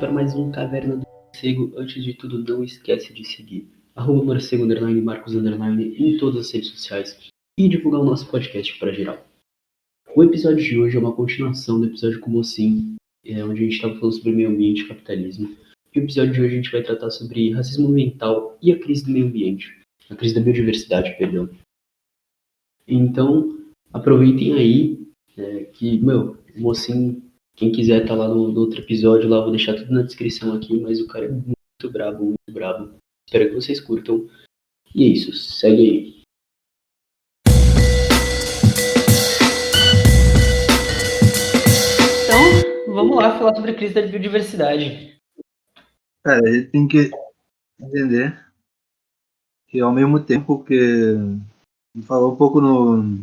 para mais um Caverna do Morcego. Antes de tudo, não esquece de seguir @morcego Marcos em todas as redes sociais e divulgar o nosso podcast para geral. O episódio de hoje é uma continuação do episódio com o Mocinho, onde a gente estava falando sobre meio ambiente e capitalismo. E o episódio de hoje a gente vai tratar sobre racismo ambiental e a crise do meio ambiente, a crise da biodiversidade, perdão. Então, aproveitem aí que, o Mocinho, quem quiser tá lá no outro episódio, lá vou deixar tudo na descrição aqui, mas o cara é muito brabo, muito brabo. Espero que vocês curtam. E é isso, segue aí. Então, vamos lá falar sobre a crise da biodiversidade. Cara, a gente tem que entender que ao mesmo tempo que a gente falou um pouco no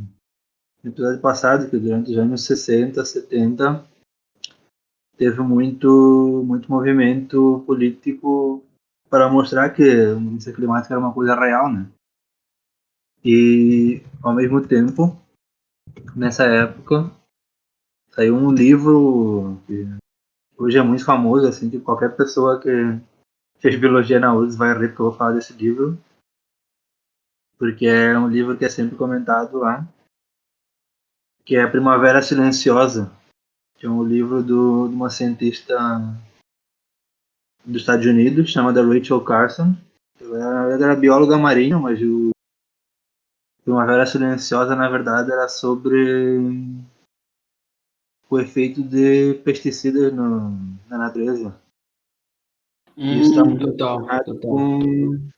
episódio passado, que durante os anos 60, 70, teve muito movimento político para mostrar que a mudança climática era uma coisa real, né? E ao mesmo tempo, nessa época, saiu um livro que hoje é muito famoso, assim, que qualquer pessoa que fez biologia na URSS vai rir porque eu vou falar desse livro, porque é um livro que é sempre comentado lá, que é A Primavera Silenciosa, que é um livro de uma cientista dos Estados Unidos, chamada Rachel Carson. Ela era bióloga marinha, mas o Primavera Silenciosa, na verdade, era sobre o efeito de pesticidas na natureza. Isso está muito relacionado com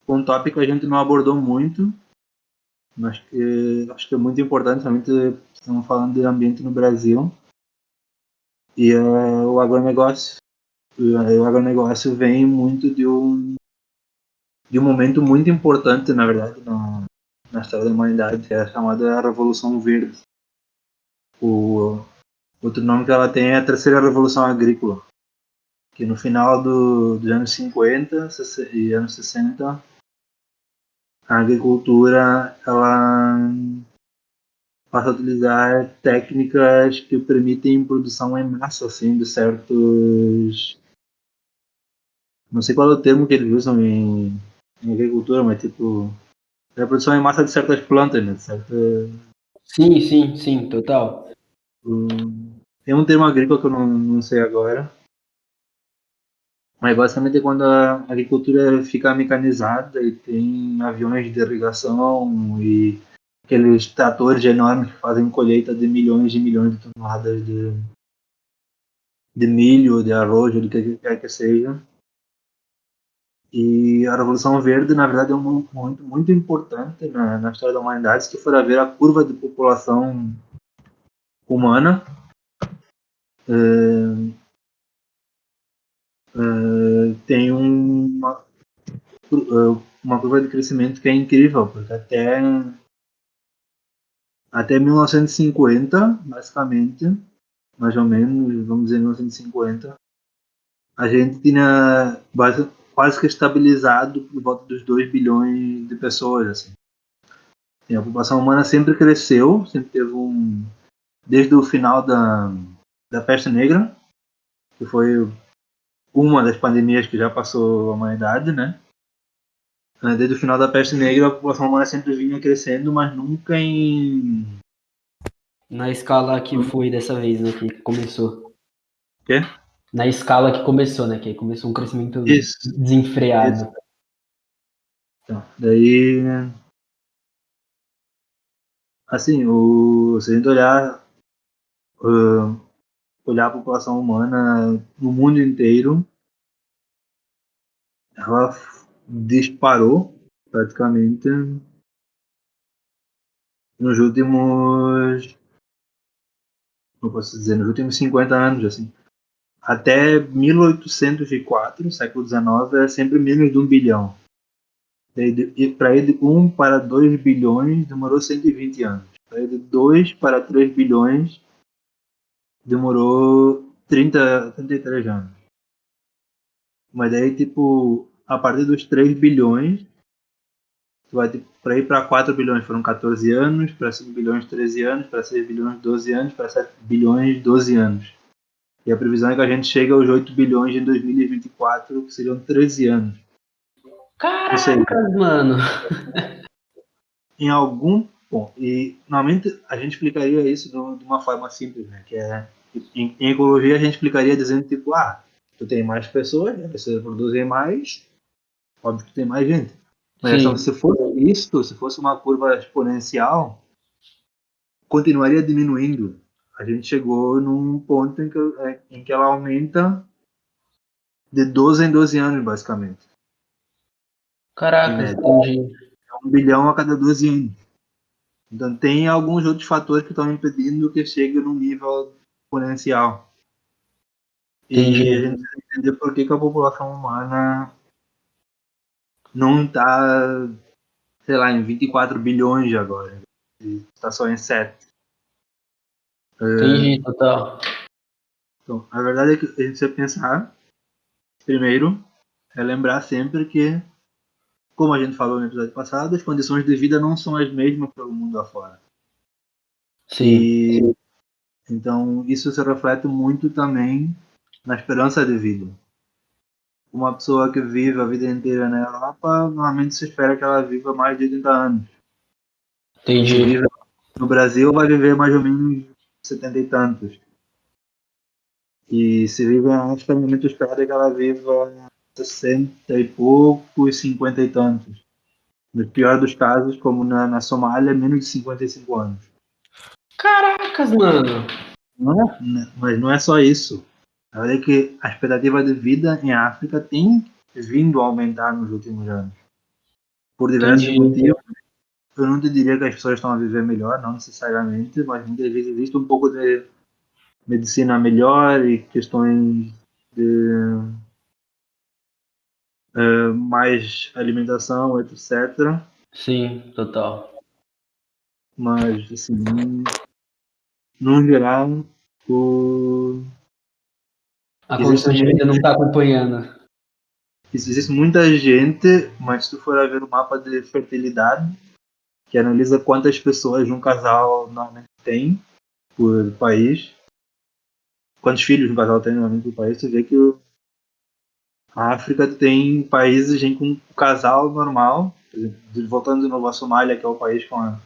um tópico que a gente não abordou muito, mas que acho que é muito importante, somente estamos falando de ambiente no Brasil, e é o agronegócio. O agronegócio vem muito de um momento muito importante, na verdade, na história da humanidade, que é a chamada Revolução Verde. O outro nome que ela tem é a Terceira Revolução Agrícola, que no final dos anos 50 e anos 60, a agricultura ela passa a utilizar técnicas que permitem produção em massa, assim, de certos... Não sei qual é o termo que eles usam em agricultura, mas tipo... É a produção em massa de certas plantas, né? Sim, total. Tem um termo agrícola que eu não sei agora, mas basicamente é quando a agricultura fica mecanizada e tem aviões de irrigação e aqueles tratores enormes que fazem colheita de milhões e milhões de toneladas de milho, de arroz, ou do que quer que seja. E a Revolução Verde, na verdade, é um momento muito importante na história da humanidade. Se tu for a ver a curva de população humana, tem uma curva de crescimento que é incrível, porque até 1950, basicamente, mais ou menos, vamos dizer 1950, a gente tinha quase que estabilizado por volta dos 2 bilhões de pessoas. Assim. E a população humana sempre cresceu, sempre teve desde o final da peste negra, que foi uma das pandemias que já passou a humanidade, né? Desde o final da peste negra, a população humana sempre vinha crescendo, mas nunca Na escala que foi dessa vez, né, que começou. Quê? Na escala que começou, né, que começou um crescimento desenfreado. Isso. Então, daí, assim, se a gente olhar a população humana no mundo inteiro, ela disparou praticamente nos últimos, não posso dizer, nos últimos 50 anos, assim. Até 1804, século XIX, é sempre menos de 1 bilhão. E para ir de 1 para 2 bilhões demorou 120 anos. Para ir de 2 para 3 bilhões demorou 33 anos. Mas daí, tipo, a partir dos 3 bilhões, para ir para 4 bilhões foram 14 anos, para 5 bilhões 13 anos, para 6 bilhões 12 anos, para 7 bilhões 12 anos. E a previsão é que a gente chegue aos 8 bilhões em 2024, que seriam 13 anos. Ou seja, Caracas, mano. em algum ponto. E normalmente a gente explicaria isso de uma forma simples, né? Que é em ecologia a gente explicaria dizendo tipo, tu tem mais pessoas, né? Você produzem mais, óbvio que tem mais gente. Mas então, Sim, se fosse isso, se fosse uma curva exponencial, continuaria diminuindo. A gente chegou num ponto em que ela aumenta de 12 em 12 anos, basicamente, em caracas, média. entendi. É 1 bilhão a cada 12 anos. Então, tem alguns outros fatores que estão impedindo que chegue num nível exponencial. E a Entendi. gente precisa entender por que a população humana não está, sei lá, em 24 bilhões agora. Está só em 7. Entendi, total. Então, a verdade é que a gente precisa pensar, primeiro, é lembrar sempre que, como a gente falou no episódio passado, as condições de vida não são as mesmas pelo mundo afora. Sim, E então isso se reflete muito também na esperança de vida. Uma pessoa que vive a vida inteira na Europa, normalmente se espera que ela viva mais de 80 anos. Se entendi. vive no Brasil, vai viver mais ou menos 70 e tantos. E se vive na África, normalmente espera que ela viva 60 e poucos, 50 e tantos. No pior dos casos, como na Somália, menos de 55 anos. Caracas, mano. Mas não é só isso. A verdade é que a expectativa de vida em África tem vindo a aumentar nos últimos anos. Por diversos Entendi. motivos. Eu não te diria que as pessoas estão a viver melhor, não necessariamente, mas muitas vezes existe um pouco de medicina melhor e questões de mais alimentação, etc. Sim, total. Mas, assim, no geral, o... A existe, condição de vida não tá acompanhando. existe muita gente, mas se tu for a ver o mapa de fertilidade, que analisa quantas pessoas um casal normalmente tem por país, quantos filhos um casal tem normalmente por país, tu vê que a África tem países em que um casal normal, por exemplo, voltando de novo à Somália, que é o país com a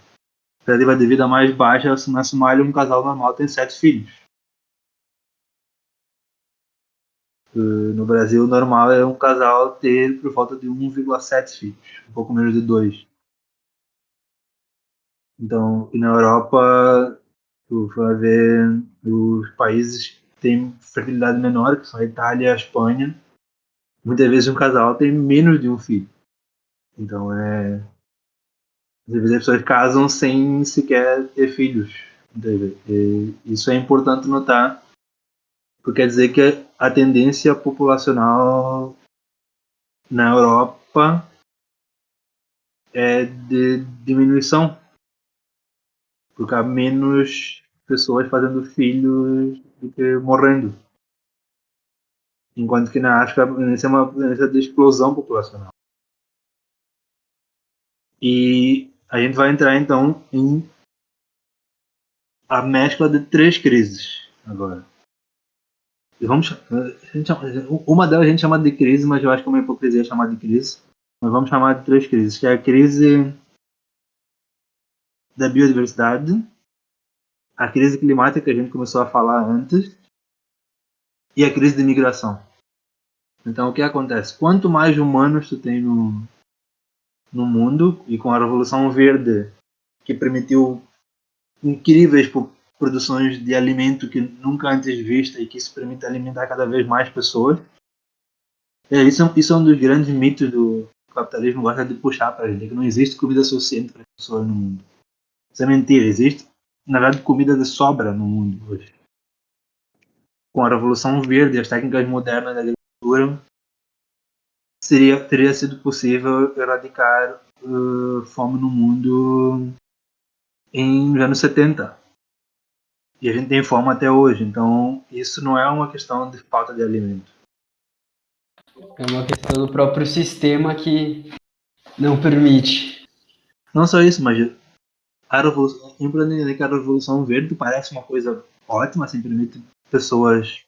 expectativa de vida mais baixa, na Somália um casal normal tem 7 filhos. No Brasil, o normal é um casal ter por volta de 1,7 filhos, um pouco menos de 2. Então, e na Europa, tu vai ver os países que têm fertilidade menor, que são a Itália e a Espanha, muitas vezes um casal tem menos de um filho. Então, às vezes as pessoas casam sem sequer ter filhos. Entende? E isso é importante notar, porque quer dizer que a tendência populacional na Europa é de diminuição, porque há menos pessoas fazendo filhos do que morrendo. Enquanto que na África a tendência é uma tendência de explosão populacional. E a gente vai entrar então em a mescla de 3 crises agora. E uma delas a gente chama de crise, mas eu acho que é uma hipocrisia chamar de crise. Mas vamos chamar de 3 crises, que é a crise da biodiversidade, a crise climática que a gente começou a falar antes, e a crise de migração. Então o que acontece? Quanto mais humanos tu tem no mundo, e com a Revolução Verde, que permitiu incríveis produções de alimento que nunca antes vista e que isso permite alimentar cada vez mais pessoas. Isso é um dos grandes mitos do capitalismo, gosta de puxar para a gente, que não existe comida suficiente para as pessoas no mundo. Isso é mentira, existe, na verdade, comida de sobra no mundo hoje. Com a Revolução Verde e as técnicas modernas da agricultura, teria sido possível erradicar fome no mundo em anos 70. E a gente tem fome até hoje, então isso não é uma questão de falta de alimento. É uma questão do próprio sistema que não permite. Não só isso, mas a Revolução Verde parece uma coisa ótima, assim, permite pessoas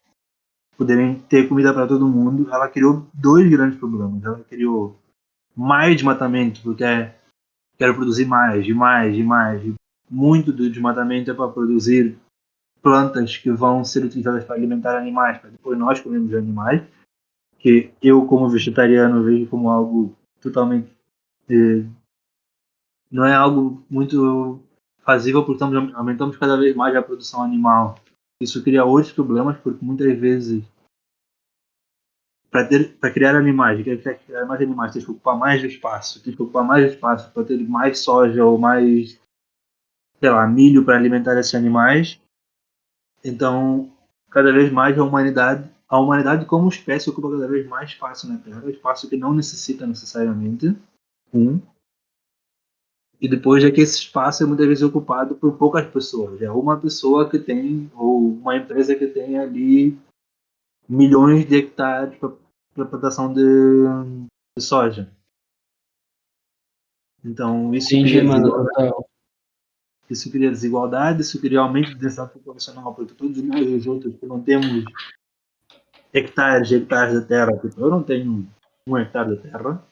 poderem ter comida para todo mundo, ela criou dois grandes problemas. Ela criou mais desmatamento, porque quero produzir mais, e mais, e mais. E muito do desmatamento é para produzir plantas que vão ser utilizadas para alimentar animais, para depois nós comermos animais, que eu, como vegetariano, vejo como algo totalmente... não é algo muito fazível, porque aumentamos cada vez mais a produção animal. Isso cria outros problemas, porque muitas vezes, para criar animais, criar mais animais, tens que ocupar mais espaço, tens que ocupar mais espaço para ter mais soja ou mais, sei lá, milho para alimentar esses animais. Então, cada vez mais a humanidade como espécie ocupa cada vez mais espaço na Terra, espaço que não necessita necessariamente. E depois é que esse espaço é muitas vezes ocupado por poucas pessoas. É uma pessoa que tem, ou uma empresa que tem ali milhões de hectares para plantação de soja. Então, Entendi, mano, total. isso cria desigualdade, isso cria aumento de densidade populacional, porque todos nós outros que não temos hectares e hectares de terra, tipo, eu não tenho 1 hectare de terra,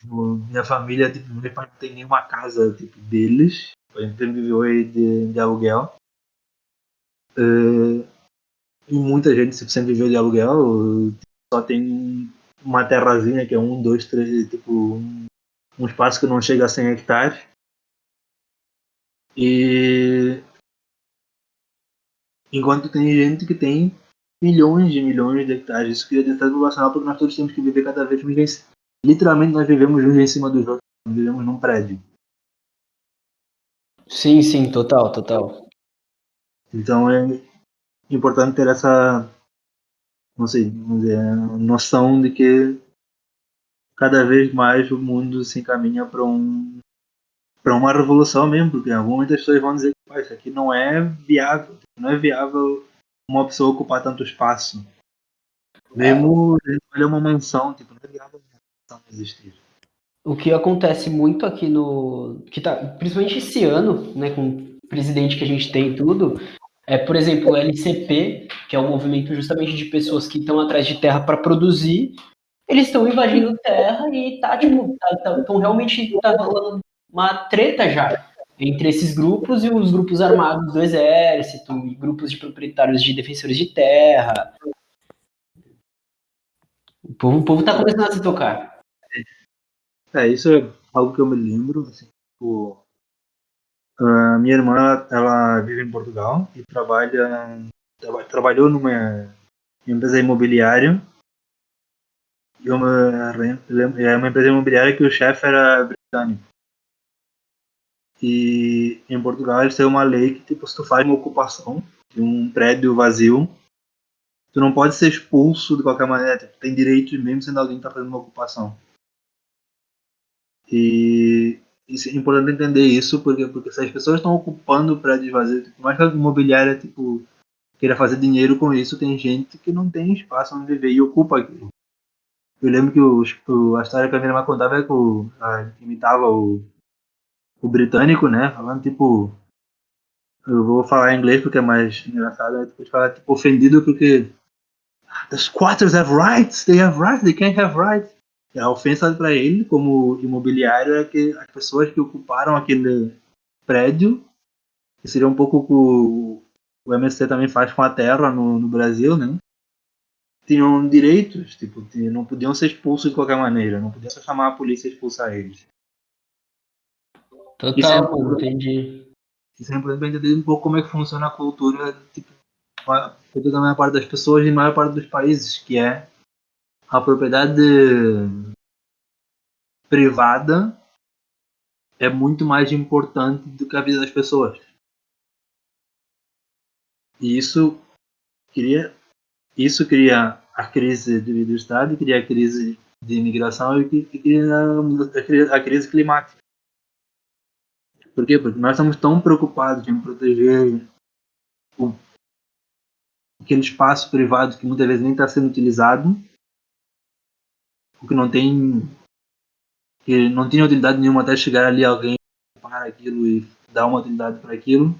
minha família, tipo, meus pais não tem nenhuma casa tipo, deles, a gente sempre viveu aí de aluguel. E muita gente sempre viveu de aluguel, só tem uma terrazinha que é 1, 2, 3, tipo, um espaço que não chega a 100 hectares. E enquanto tem gente que tem milhões de hectares, isso cria densidade populacional porque nós todos temos que viver cada vez mais. Literalmente nós vivemos uns em cima dos outros, nós vivemos num prédio. Sim, sim, total, total. Então é importante ter essa, não sei, vamos dizer, noção de que cada vez mais o mundo se encaminha para uma revolução mesmo, porque em algum momento as pessoas vão dizer que isso aqui não é viável uma pessoa ocupar tanto espaço. Mesmo olha uma mansão, tipo, não é viável uma mansão existir. O que acontece muito aqui no. Que tá, principalmente esse ano, né, com o presidente que a gente tem e tudo, é, por exemplo, o LCP, que é um movimento justamente de pessoas que estão atrás de terra para produzir, eles estão invadindo terra e tá, tipo, então realmente tá rolando uma treta já entre esses grupos e os grupos armados do exército e grupos de proprietários de defensores de terra. O povo tá começando a se tocar. Isso é algo que eu me lembro, assim, tipo, a minha irmã, ela vive em Portugal e trabalhou numa empresa imobiliária. E é uma empresa imobiliária que o chefe era britânico. E em Portugal eles têm uma lei que, tipo, se tu faz uma ocupação de um prédio vazio, tu não pode ser expulso de qualquer maneira. Tu tem direito mesmo sendo alguém que está fazendo uma ocupação. E isso é importante entender isso, porque se as pessoas estão ocupando prédios vazios, tipo, mais que a imobiliária, tipo, queira fazer dinheiro com isso, tem gente que não tem espaço onde viver e ocupa aquilo. Eu lembro que a história que a minha irmã contava é que imitava o britânico, né? Falando tipo. Eu vou falar em inglês porque é mais engraçado. Depois fala tipo ofendido porque. The squatters have rights! They have rights! They can't have rights! E a ofensa para ele, como imobiliário, é que as pessoas que ocuparam aquele prédio, que seria um pouco o que o MST também faz com a terra no Brasil, né? Tinham direitos, tipo, não podiam ser expulsos de qualquer maneira, não podiam só chamar a polícia e expulsar eles. Isso é, Total, mano, entendi. isso é importante para entender um pouco como é que funciona a cultura, tipo, da maior parte das pessoas e na maior parte dos países, que é a propriedade privada é muito mais importante do que a vida das pessoas. E isso cria a crise de biodiversidade, cria a crise de imigração e cria a crise climática. Por quê? Porque nós estamos tão preocupados em proteger aquele espaço privado que muitas vezes nem está sendo utilizado, porque que não tinha utilidade nenhuma até chegar ali alguém para aquilo e dar uma utilidade para aquilo.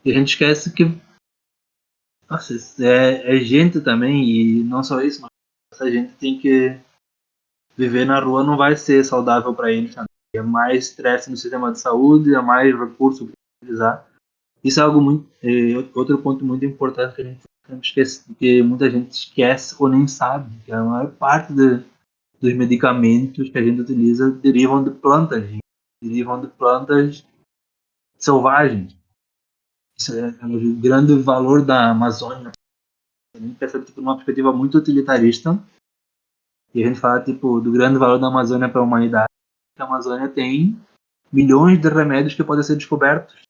E a gente esquece que Nossa, é gente também, e não só isso, mas essa gente tem que viver na rua, não vai ser saudável para eles, sabe? É mais estresse no sistema de saúde, é mais recurso para utilizar. Isso é algo muito, outro ponto muito importante que a gente sempre esquece, que muita gente esquece ou nem sabe, que a maior parte dos medicamentos que a gente utiliza derivam de plantas selvagens. Isso é o grande valor da Amazônia. A gente percebe tipo, numa perspectiva muito utilitarista, e a gente fala tipo, do grande valor da Amazônia para a humanidade. A Amazônia tem milhões de remédios que podem ser descobertos,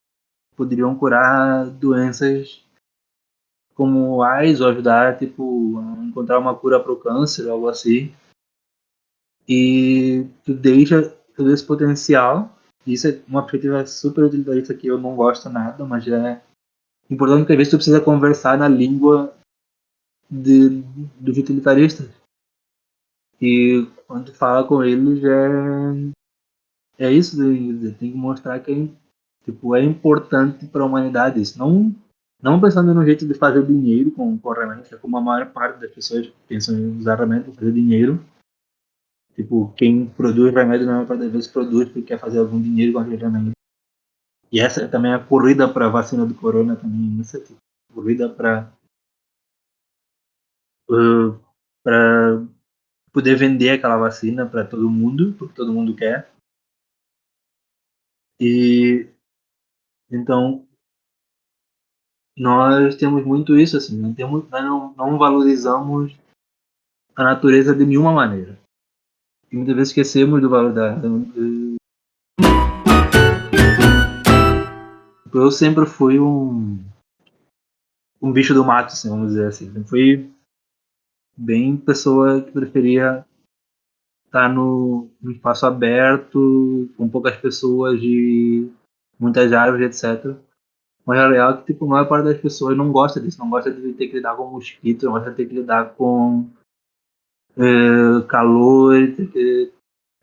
poderiam curar doenças como AIDS ou ajudar tipo, a encontrar uma cura para o câncer, algo assim. E tu deixa todo esse potencial. Isso é uma perspectiva super utilitarista que eu não gosto nada, mas é importante que às vezes tu precisa conversar na língua dos utilitaristas. E quando tu fala com eles é isso, tem que mostrar que tipo, é importante para a humanidade isso. Não pensando no jeito de fazer dinheiro com remédio, como a maior parte das pessoas pensam em usar remédio para fazer dinheiro. Tipo, quem produz remédio na maior parte das vezes produz porque quer fazer algum dinheiro com aquele remédio. E essa é também a corrida para a vacina do corona também, isso aqui. Corrida para poder vender aquela vacina para todo mundo, porque todo mundo quer. E então nós temos muito isso assim, nós não valorizamos a natureza de nenhuma maneira. E muitas vezes esquecemos do valor da. Eu sempre fui um bicho do mato, assim, vamos dizer assim. Eu fui bem pessoa que preferia estar no espaço aberto, com poucas pessoas, de muitas árvores, etc. Mas a real é que tipo, a maior parte das pessoas não gosta disso, não gosta de ter que lidar com mosquito, não gosta de ter que lidar com calor,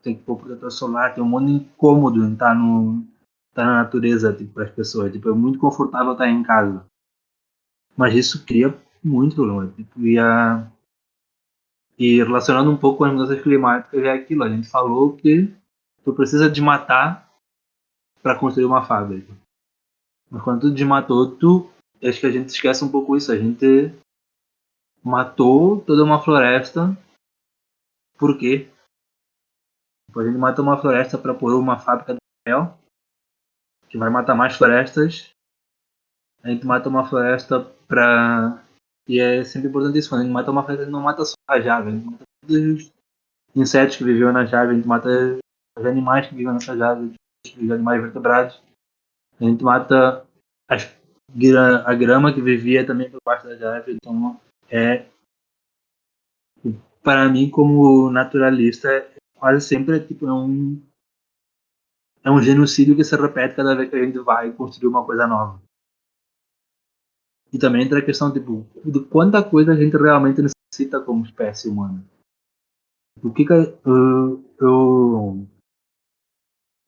tem que pôr protetor solar, tem um monte de incômodo em estar tá na natureza tipo, para as pessoas. Tipo, é muito confortável estar em casa. Mas isso cria muito problema. Tipo, e relacionando um pouco com as mudanças climáticas, é aquilo. A gente falou que tu precisa desmatar para construir uma fábrica. Mas quando tu desmatou, acho que a gente esquece um pouco isso. A gente matou toda uma floresta. Por quê? Tipo, a gente matou uma floresta para pôr uma fábrica de papel, que vai matar mais florestas. A gente mata uma floresta para. E é sempre importante isso. Quando a gente mata uma floresta, a gente não mata só a java, a gente mata todos os insetos que viviam na java, a gente mata os animais que viviam nessa java, os animais vertebrados. A gente mata as, a grama que vivia também por baixo da java. Então, para mim, como naturalista, quase sempre tipo, é um genocídio que se repete cada vez que a gente vai construir uma coisa nova. E também entra a questão tipo, de quanta coisa a gente realmente necessita como espécie humana. O que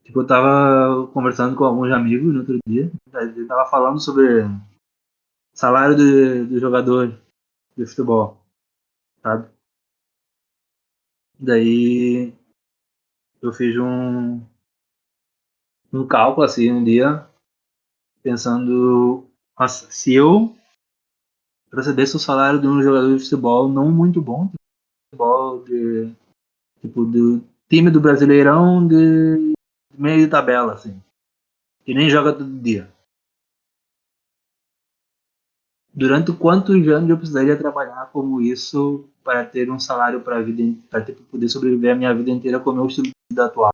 tipo, eu tava conversando com alguns amigos no outro dia, a gente tava falando sobre salário de jogador de futebol, sabe? Daí eu fiz um cálculo assim um dia, pensando, nossa, se eu recebesse o salário de um jogador de futebol não muito bom, futebol tipo, do time do Brasileirão de meio de tabela, assim, que nem joga todo dia. Durante quantos anos eu precisaria trabalhar como isso para ter um salário para a vida, para poder sobreviver a minha vida inteira com o meu estilo de vida atual?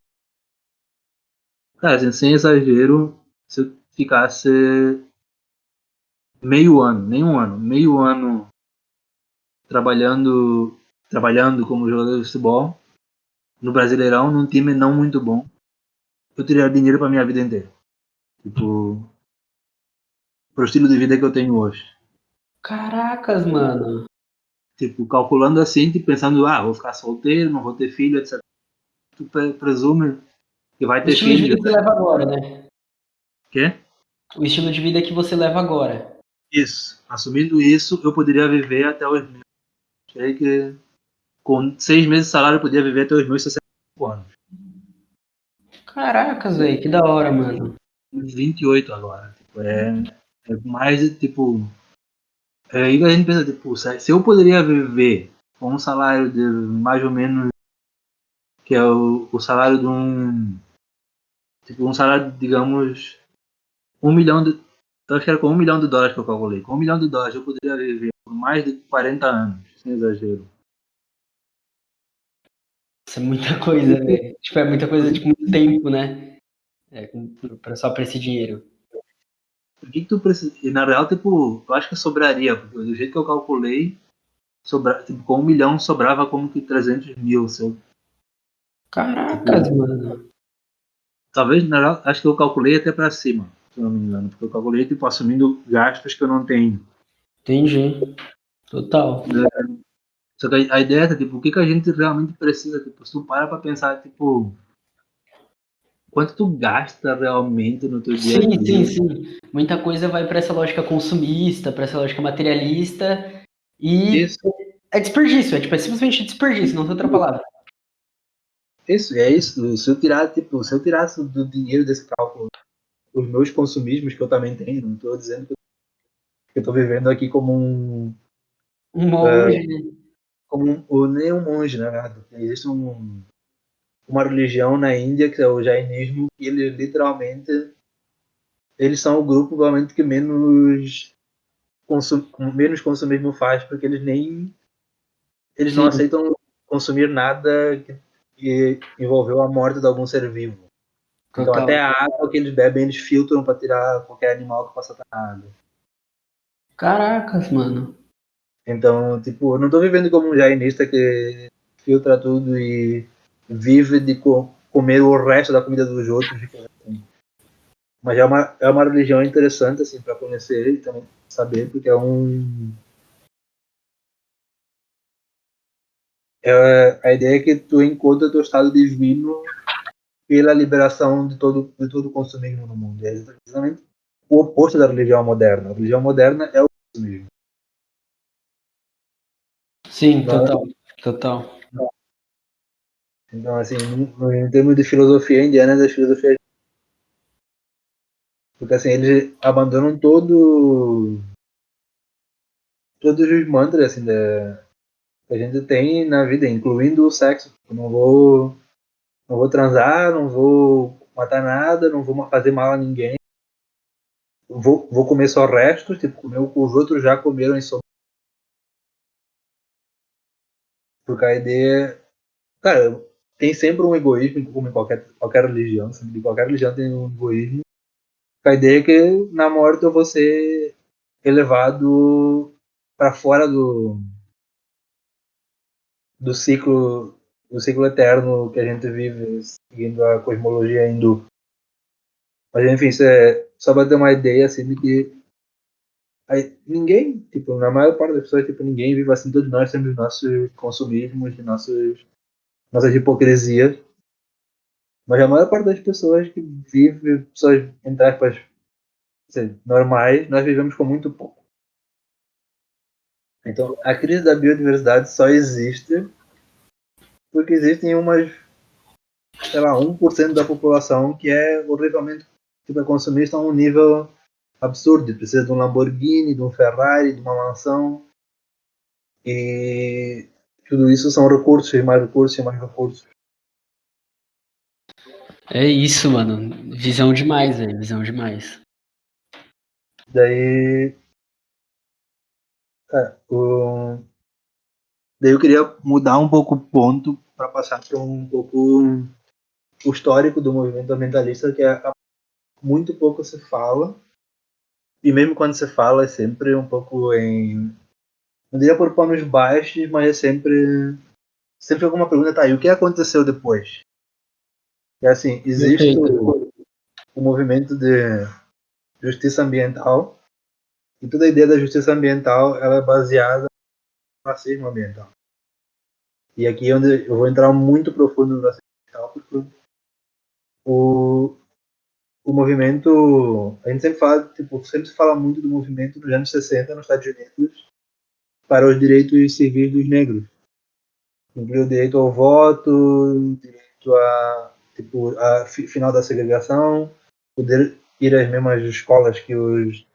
Cara, assim, sem exagero, se eu ficasse meio ano, nem um ano, meio ano trabalhando como jogador de futebol no Brasileirão, num time não muito bom, eu teria dinheiro para minha vida inteira. Tipo, pro estilo de vida que eu tenho hoje. Caracas, mano. Tipo, calculando assim, tipo, pensando, vou ficar solteiro, não vou ter filho, etc. Tu presume que vai O ter estilo de filho, vida que você etc. leva agora, né? Quê? O estilo de vida que você leva agora. Isso. Assumindo isso, eu poderia viver até os meus. Achei que com 6 meses de salário eu poderia viver até os meus 65 anos. Caracas, velho, que da hora, mano. 28 agora. Tipo, é mais de tipo. É aí que a gente pensa, tipo, se eu poderia viver com um salário de mais ou menos, que é o salário de um. Tipo, um salário, digamos, 1 milhão de. Eu acho que era com US$ 1 milhão que eu calculei. Com US$ 1 milhão eu poderia viver por mais de 40 anos, sem exagero. Isso é muita coisa, velho. Tipo, é muita coisa, tipo, muito tempo, né? Só pra esse dinheiro. O que tu precisa. E na real, tipo, eu acho que sobraria, porque do jeito que eu calculei, tipo, com 1 milhão sobrava como que 300 mil. Se eu, Caracas, tipo, mano. talvez, na real, acho que eu calculei até pra cima, se eu não me engano, porque eu calculei, tipo, assumindo gastos que eu não tenho. Entendi. Total. Só que a ideia é, tipo, o que, que a gente realmente precisa, tipo, se tu para pra pensar, tipo, quanto tu gasta realmente no teu dia a Sim, sim, dia. sim. Muita coisa vai pra essa lógica consumista, pra essa lógica materialista. E Isso, é desperdício, é simplesmente desperdício, não tem outra palavra. isso, é isso. Se eu tirar, tipo, se eu tirasse do dinheiro desse cálculo os meus consumismos que eu também tenho, não estou dizendo que eu estou vivendo aqui Um monge. nem um monge, né? Nada. Existe uma religião na Índia que é o jainismo, que eles literalmente eles são o grupo provavelmente que menos consumismo faz, porque eles não Sim, aceitam consumir nada que envolveu a morte de algum ser vivo. Então até total. a água que eles bebem eles filtram para tirar qualquer animal que possa estar na água. Caracas, mano. Então, tipo, eu não tô vivendo como um jainista que filtra tudo e vive de comer o resto da comida dos outros. Assim. Mas é uma religião interessante, assim, para conhecer e também saber, porque a ideia é que tu encontra teu estado divino pela liberação de todo o consumismo no mundo. É exatamente o oposto da religião moderna. A religião moderna é o consumismo. Sim, Não, total. Total. então, assim, em termos de filosofia indiana, das filosofias. Porque assim, eles abandonam todos os mantras assim, que a gente tem na vida, incluindo o sexo. Eu não vou transar, não vou matar nada, não vou fazer mal a ninguém. Vou comer só restos, tipo, comer o que os outros já comeram em sua. Porque a ideia. Cara, tem sempre um egoísmo, como em qualquer religião, sempre, de qualquer religião tem um egoísmo. A ideia é que na morte eu vou ser elevado para fora do ciclo do ciclo eterno que a gente vive seguindo a cosmologia hindu. Mas enfim, isso é só para ter uma ideia assim de que ninguém, tipo, na maior parte das pessoas, tipo, ninguém vive assim, todos nós temos nossos consumismos, nossas hipocrisias, mas a maior parte das pessoas que vive, pessoas, entre aspas, normais, nós vivemos com muito pouco. Então, a crise da biodiversidade só existe porque existem umas, sei lá, 1% da população que é horrivelmente tipo, é consumista a um nível absurdo. Precisa de um Lamborghini, de um Ferrari, de uma mansão. E tudo isso são recursos, e mais recursos, e mais recursos. É isso, mano. Visão demais, velho. Visão demais. Daí, daí eu queria mudar um pouco o ponto para passar para um pouco o histórico do movimento ambientalista, que é muito pouco se fala. E mesmo quando se fala, é sempre um pouco não diria por panos baixos, mas é sempre alguma pergunta, tá, e o que aconteceu depois? É assim, existe Perfeito. o movimento de justiça ambiental, e toda a ideia da justiça ambiental ela é baseada no racismo ambiental. E aqui é onde eu vou entrar muito profundo no racismo ambiental, porque o, o movimento, a gente sempre se fala muito do movimento dos anos 60 nos Estados Unidos para os direitos civis dos negros. Incluiu o direito ao voto, direito a final da segregação, poder ir às mesmas escolas que as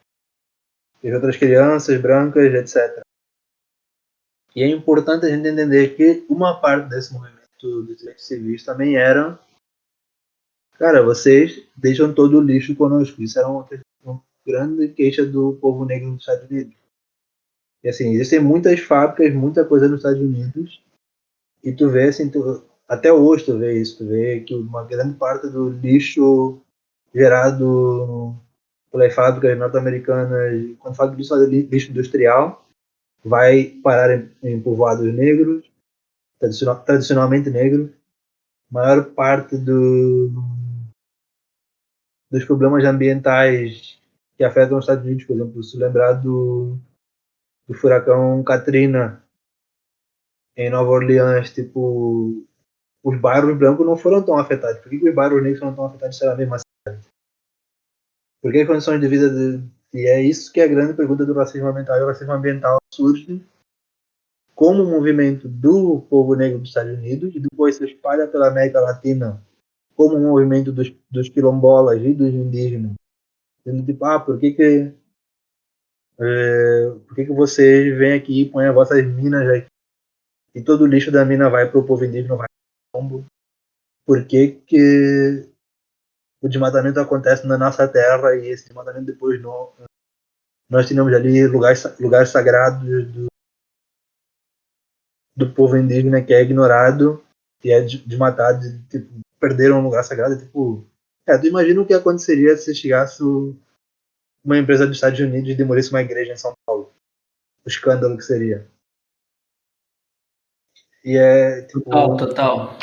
outras crianças brancas, etc. E é importante a gente entender que uma parte desse movimento dos direitos civis também era, cara, vocês deixam todo o lixo conosco. Isso era uma grande queixa do povo negro dos Estados Unidos. E assim, existem muitas fábricas, muita coisa nos Estados Unidos, e tu vê assim, até hoje tu vê isso, tu vê que uma grande parte do lixo gerado pelas fábricas norte-americanas, quando fala de lixo industrial, vai parar em povoados negros, tradicionalmente negros. A maior parte dos problemas ambientais que afetam os Estados Unidos, por exemplo, se lembrar do furacão Katrina em Nova Orleans, tipo, os bairros brancos não foram tão afetados. Por que os bairros negros foram tão afetados se era a mesma cidade? Por que as condições de vida e é isso que é a grande pergunta do racismo ambiental. E o racismo ambiental surge como um movimento do povo negro dos Estados Unidos e depois se espalha pela América Latina como um movimento dos quilombolas e dos indígenas. Sendo tipo, por que vocês vêm aqui e põem as vossas minas aqui e todo o lixo da mina vai para o povo indígena, vai para o pombo? Por que o desmatamento acontece na nossa terra e esse desmatamento depois não, nós tínhamos ali lugares sagrados do povo indígena que é ignorado e é desmatado, tipo, perderam um lugar sagrado, tipo, tu imagina o que aconteceria se chegasse uma empresa dos Estados Unidos e demolisse uma igreja em São Paulo, o escândalo que seria. E é tipo, Total.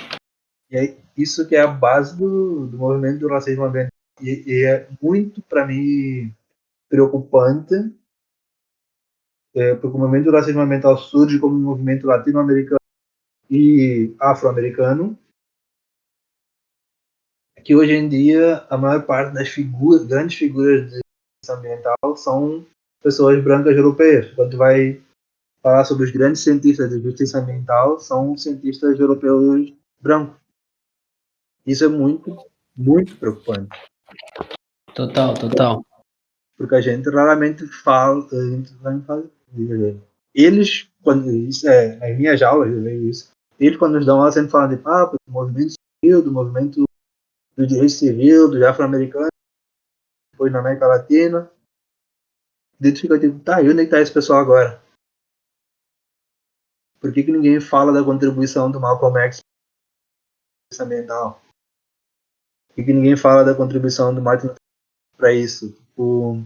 e é isso que é a base do movimento do racismo ambiental. E é muito, para mim, preocupante, porque o movimento do racismo ambiental surge como um movimento latino-americano e afro-americano, que hoje em dia a maior parte das grandes figuras de justiça ambiental são pessoas brancas europeias. Quando tu vai falar sobre os grandes cientistas de justiça ambiental, são cientistas europeus brancos. Isso é muito, muito preocupante. Total. Porque a gente raramente fala, eles, quando isso é nas minhas aulas, eu vejo isso, eles quando nos dão aula sempre falam de do movimento civil, do movimento do direito civil, dos afro-americanos, depois na América Latina. Daí fica tipo, e onde é que tá esse pessoal agora? Por que ninguém fala da contribuição do Malcolm X ambiental? Por que ninguém fala da contribuição do Martin para isso? Tipo,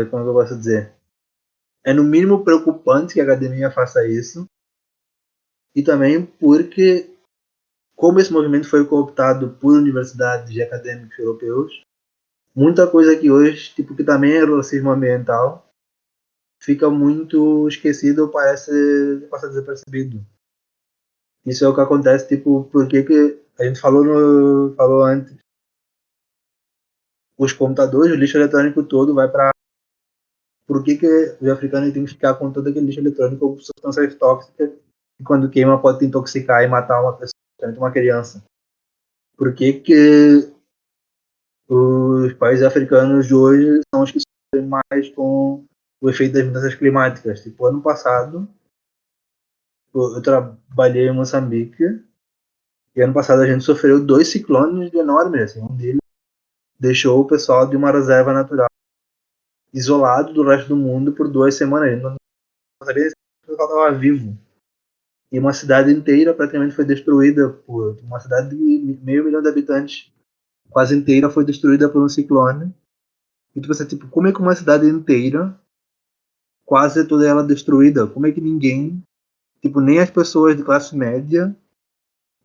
como eu posso dizer? É no mínimo preocupante que a academia faça isso, e também porque, como esse movimento foi cooptado por universidades e acadêmicos europeus, muita coisa que hoje, tipo, que também é racismo ambiental, fica muito esquecido ou passa desapercebido. Isso é o que acontece, tipo, porque que a gente falou antes, os computadores, o lixo eletrônico todo vai para. Por que os africanos têm que ficar com todo aquele lixo eletrônico com substâncias tóxicas que quando queima pode te intoxicar e matar uma pessoa, uma criança? Por que os países africanos de hoje são os que sofrem mais com o efeito das mudanças climáticas? Tipo, ano passado, eu trabalhei em Moçambique e ano passado a gente sofreu 2 ciclones enormes. Assim, um deles deixou o pessoal de uma reserva natural isolado do resto do mundo por 2 semanas. A gente não sabia se o pessoal estava vivo. E uma cidade inteira praticamente foi destruída por uma cidade de meio milhão de habitantes, quase inteira foi destruída por um ciclone. E você, tipo, como é que uma cidade inteira, quase toda ela destruída, como é que ninguém, tipo, nem as pessoas de classe média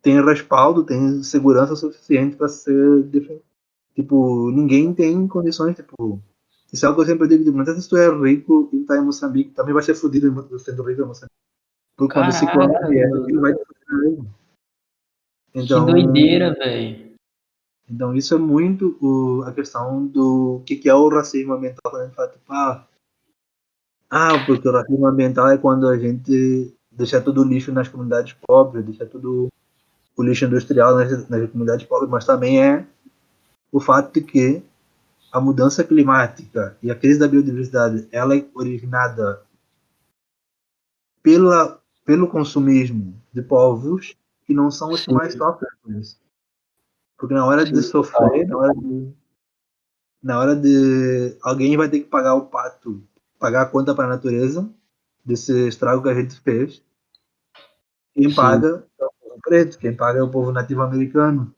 têm respaldo, têm segurança suficiente para ser defendido? Tipo, ninguém tem condições, tipo, isso é algo que eu sempre digo, tipo, não sei se tu é rico e tá em Moçambique, também vai ser fodido sendo rico em Moçambique. Porque quando o ciclone vier, ele vai te foder mesmo. Que doideira, velho. Então isso é muito a questão do que é o racismo ambiental, quando a gente fala, tipo, porque o racismo ambiental é quando a gente deixa todo o lixo nas comunidades pobres, deixa todo o lixo industrial nas comunidades pobres, mas também é o fato de que a mudança climática e a crise da biodiversidade, ela é originada pelo consumismo de povos que não são os que Sim, mais sofrem por isso. Porque na hora de sim, total. sofrer, na hora de alguém vai ter que pagar o pato, pagar a conta para a natureza desse estrago que a gente fez. Quem Sim. paga é o povo preto, quem paga é o povo nativo americano.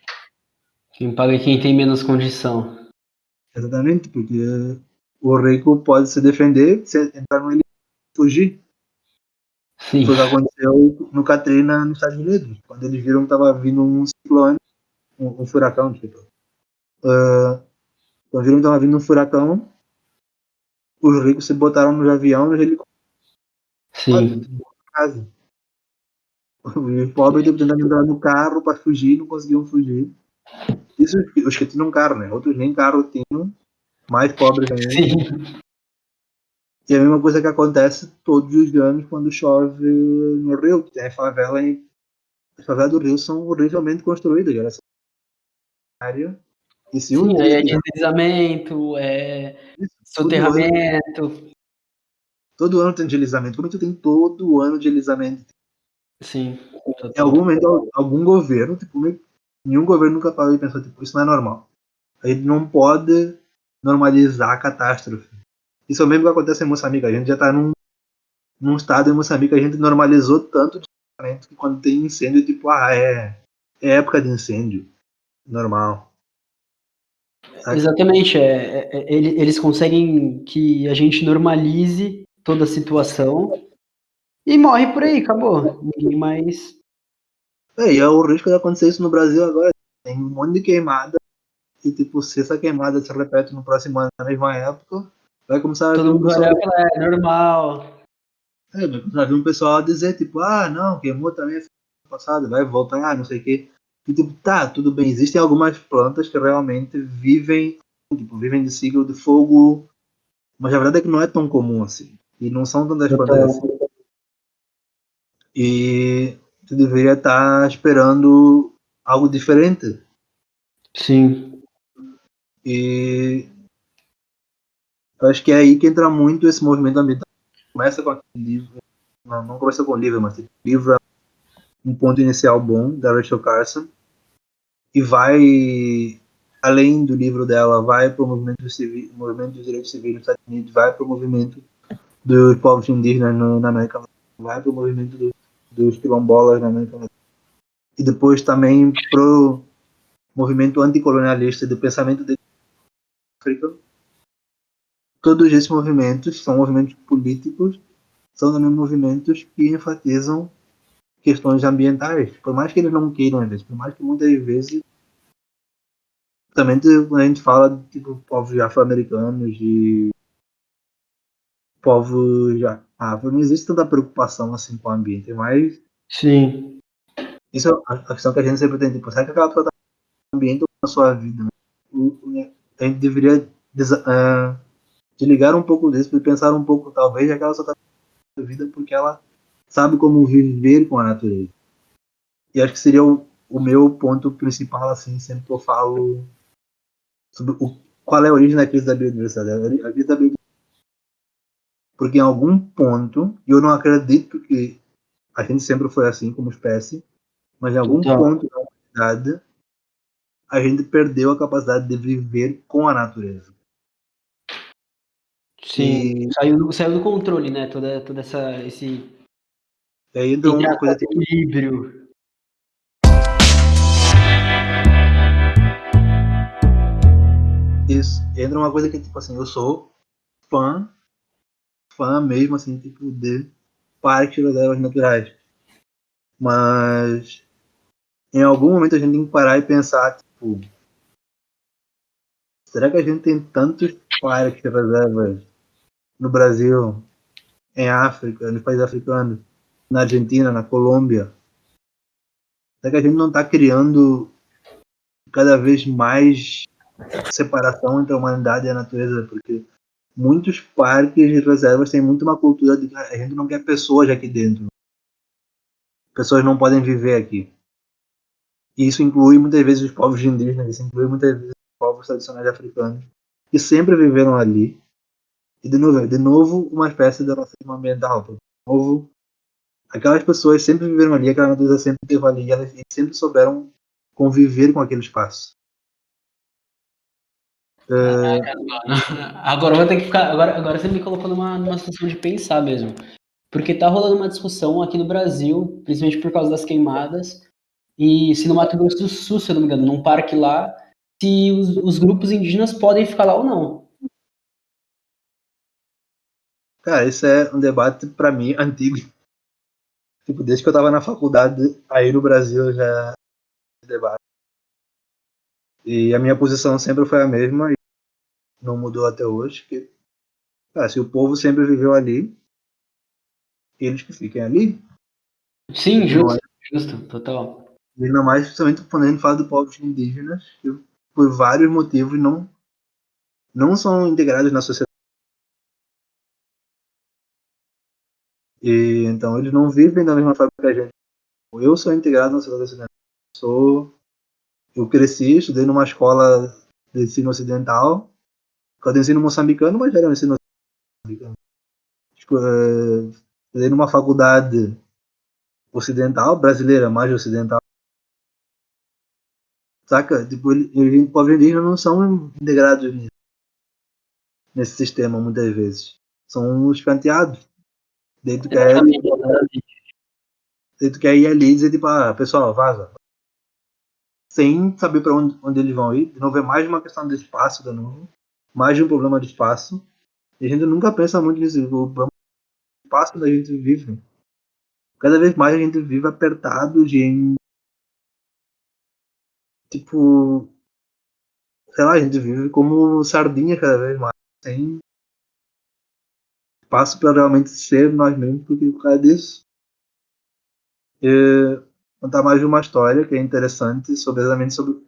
Quem paga é quem tem menos condição. Exatamente, porque o rico pode se defender, se entrar no ele fugir. Que Sim, foi o que aconteceu no Katrina, nos Estados Unidos, quando eles viram que estava vindo um ciclone, um furacão, tipo. Quando viram que estava vindo um furacão, os ricos se botaram no avião, nos helicópteros, sim. dentro de casa. Os pobres tipo, tentando entrar no carro para fugir, não conseguiam fugir. Isso os que tinham carro, né? Outros nem carro tinham, mais pobres ainda. Sim. E a mesma coisa que acontece todos os anos quando chove no Rio, que tem a favela as favelas do Rio são horrivelmente construídas, já nessa área. E se um Sim, aí dia é tiver deslizamento, é isso, soterramento. todo ano tem deslizamento. Como é que tu tem todo ano deslizamento? Sim, Em algum total. momento, algum governo, tipo, nenhum governo nunca parou e pensou, tipo, isso não é normal. A gente não pode normalizar a catástrofe. Isso é o mesmo que acontece em Moçambique. A gente já está num estado em Moçambique, a gente normalizou tanto que quando tem incêndio, tipo, é época de incêndio. Normal. Sabe? Exatamente, eles conseguem que a gente normalize toda a situação e morre por aí, acabou. Ninguém mais. E é o risco de acontecer isso no Brasil agora. Tem um monte de queimada e, tipo, se essa queimada se repete no próximo ano, na mesma época, vai começar a vir Todo um mundo vai pessoal. olhar e falar, é normal. Vai começar a vir um pessoal dizer, tipo, não, queimou também ano passado, vai voltar, não sei o quê. E, tipo, tá, tudo bem. Existem algumas plantas que realmente vivem de ciclo de fogo, mas a verdade é que não é tão comum assim. E não são tantas plantas assim. Total. E tu deveria estar esperando algo diferente. Sim, E eu acho que é aí que entra muito esse movimento ambiental. Começa com aquele livro, não começa com o livro, mas tipo, o livro é um ponto inicial bom, da Rachel Carson, e vai, além do livro dela, vai para o movimento dos direitos civis nos Estados Unidos, vai para o movimento dos povos indígenas na América Latina, vai para o movimento dos quilombolas na América Latina, e depois também para o movimento anticolonialista do pensamento de África. Todos esses movimentos são movimentos políticos, são também movimentos que enfatizam questões ambientais, por mais que eles não queiram, às vezes, por mais que muitas vezes, também quando a gente fala de tipo, povos afro-americanos, de povos afro, não existe tanta preocupação assim com o ambiente, mas sim, isso é a questão que a gente sempre tem, tipo, será que aquela pessoa está no ambiente ou na sua vida? A gente deveria desligar um pouco disso e pensar um pouco, talvez aquela pessoa está na vida porque ela sabe como viver com a natureza. E acho que seria o meu ponto principal, assim, sempre que eu falo sobre qual é a origem da crise da biodiversidade. A crise da biodiversidade, porque em algum ponto, e eu não acredito que a gente sempre foi assim como espécie, mas em algum total. ponto da humanidade, a gente perdeu a capacidade de viver com a natureza. Sim, E, saiu do controle, né? Toda esse, e aí entra entre uma aspas, coisa tipo, equilíbrio. isso, entra uma coisa que tipo assim, eu sou fã, fã mesmo assim, tipo, de parques e reservas naturais. Mas em algum momento a gente tem que parar e pensar, tipo, será que a gente tem tantos parques e reservas no Brasil, em África, nos países africanos, na Argentina, na Colômbia, Será que a gente não está criando cada vez mais separação entre a humanidade e a natureza? Porque muitos parques e reservas têm muito uma cultura de que a gente não quer pessoas aqui dentro. Pessoas não podem viver aqui. E isso inclui muitas vezes os povos indígenas, isso inclui muitas vezes os povos tradicionais africanos, que sempre viveram ali. E de novo uma espécie de racismo ambiental. De novo, aquelas pessoas sempre viveram ali, aquela natureza sempre esteve ali, e elas sempre souberam conviver com aquele espaço. Agora eu vou ter que ficar. Agora você me colocou numa situação de pensar mesmo. Porque tá rolando uma discussão aqui no Brasil, principalmente por causa das queimadas, e se no Mato Grosso do Sul, se eu não me engano, num parque lá, se os grupos indígenas podem ficar lá ou não. Cara, isso é um debate, para mim, antigo. Tipo, desde que eu estava na faculdade, aí no Brasil já é debate. E a minha posição sempre foi a mesma e não mudou até hoje. Que, cara, se o povo sempre viveu ali, eles que fiquem ali. Sim, Tipo, não é. justo, total. E ainda mais, principalmente, quando a gente fala de povos indígenas, que por vários motivos não são integrados na sociedade. E, então, eles não vivem da mesma forma que a gente. Eu sou integrado na sociedade ocidental. Eu cresci, estudei numa escola de ensino ocidental, escola de ensino moçambicano, mas era um ensino ocidental. Estudei numa faculdade ocidental, brasileira, mais ocidental. Saca? Tipo, os povos indígenas não são integrados nesse sistema, muitas vezes. São escanteados. Daí tu quer, Exatamente, exatamente. daí tu quer ir ali e dizer, tipo, pessoal, vaza. Sem saber para onde eles vão ir. De novo, é mais uma questão de espaço, de novo. Mais de um problema de espaço. E a gente nunca pensa muito nisso. O espaço onde a gente vive. Cada vez mais a gente vive apertado de, tipo, sei lá, a gente vive como sardinha cada vez mais. Sem espaço para realmente ser nós mesmos, porque por causa disso. E contar mais de uma história que é interessante, exatamente sobre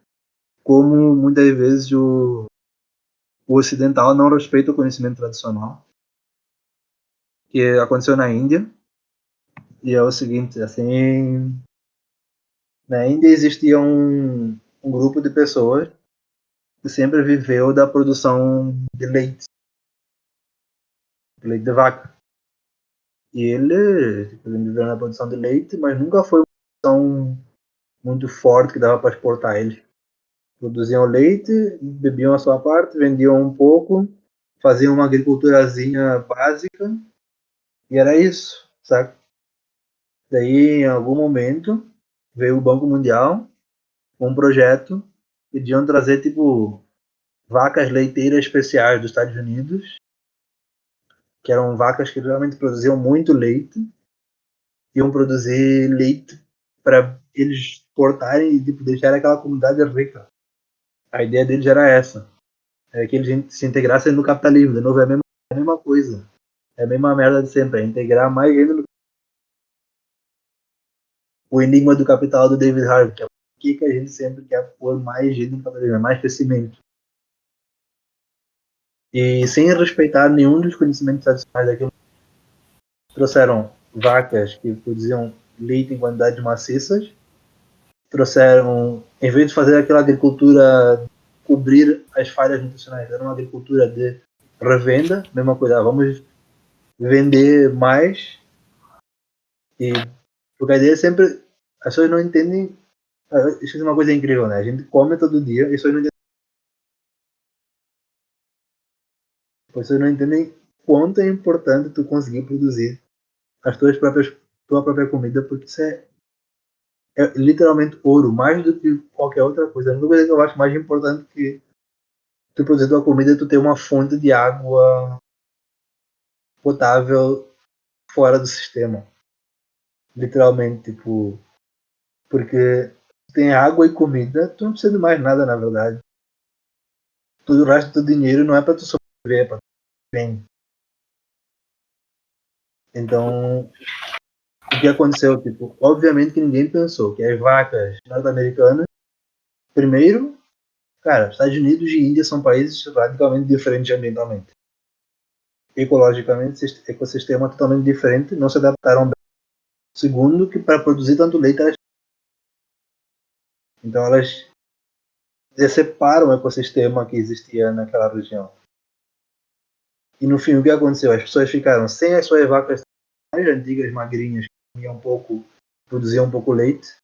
como muitas vezes o ocidental não respeita o conhecimento tradicional, que aconteceu na Índia. E é o seguinte, assim, na Índia existia um grupo de pessoas que sempre viveu da produção de leite de vaca. E ele viveu na produção de leite, mas nunca foi uma produção muito forte que dava para exportar ele. Produziam leite, bebiam a sua parte, vendiam um pouco, faziam uma agriculturazinha básica e era isso, sabe? Daí, em algum momento, veio o Banco Mundial com um projeto, pediam trazer, tipo, vacas leiteiras especiais dos Estados Unidos, que eram vacas que realmente produziam muito leite, iam produzir leite para eles exportarem e tipo, deixar aquela comunidade rica. A ideia deles era essa, é que eles se integrassem no capitalismo. De novo, é a mesma coisa, é a mesma merda de sempre, é integrar mais gente no... O enigma do capital do David Harvey, que é o que a gente sempre quer pôr mais gente no capitalismo, é mais crescimento. E sem respeitar nenhum dos conhecimentos tradicionais daquilo, trouxeram vacas que produziam leite em quantidades maciças, trouxeram, em vez de fazer aquela agricultura cobrir as falhas nutricionais, era uma agricultura de revenda, mesma coisa, vamos vender mais. E porque a ideia é sempre, as pessoas não entendem, isso é uma coisa incrível, né? A gente come todo dia e as pessoas não entendem quanto é importante tu conseguir produzir as tua própria comida, porque isso é literalmente ouro, mais do que qualquer outra coisa. A única coisa que eu acho mais importante que tu produzir tua comida é tu ter uma fonte de água potável fora do sistema. Literalmente, tipo, porque tu tem água e comida, tu não precisa de mais nada, na verdade. Todo o resto do dinheiro não é para tu sobreviver, é para tu bem. Então, o que aconteceu? Tipo, obviamente que ninguém pensou que as vacas norte-americanas, primeiro, cara, Estados Unidos e Índia são países radicalmente diferentes ambientalmente. Ecologicamente, ecossistema totalmente diferente, não se adaptaram bem. Segundo, que para produzir tanto leite, então elas deceparam o ecossistema que existia naquela região. E no fim, o que aconteceu? As pessoas ficaram sem as suas vacas mais antigas, magrinhas, que comiam um pouco, produziam um pouco leite,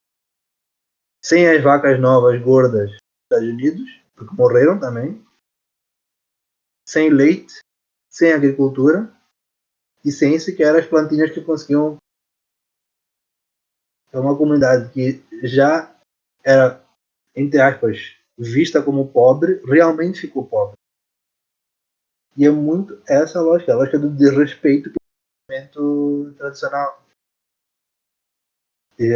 sem as vacas novas, gordas, dos Estados Unidos, porque morreram também, sem leite, sem agricultura e sem sequer as plantinhas que conseguiam. É uma comunidade que já era, entre aspas, vista como pobre, realmente ficou pobre. E é muito essa a lógica do desrespeito pelo movimento tradicional. E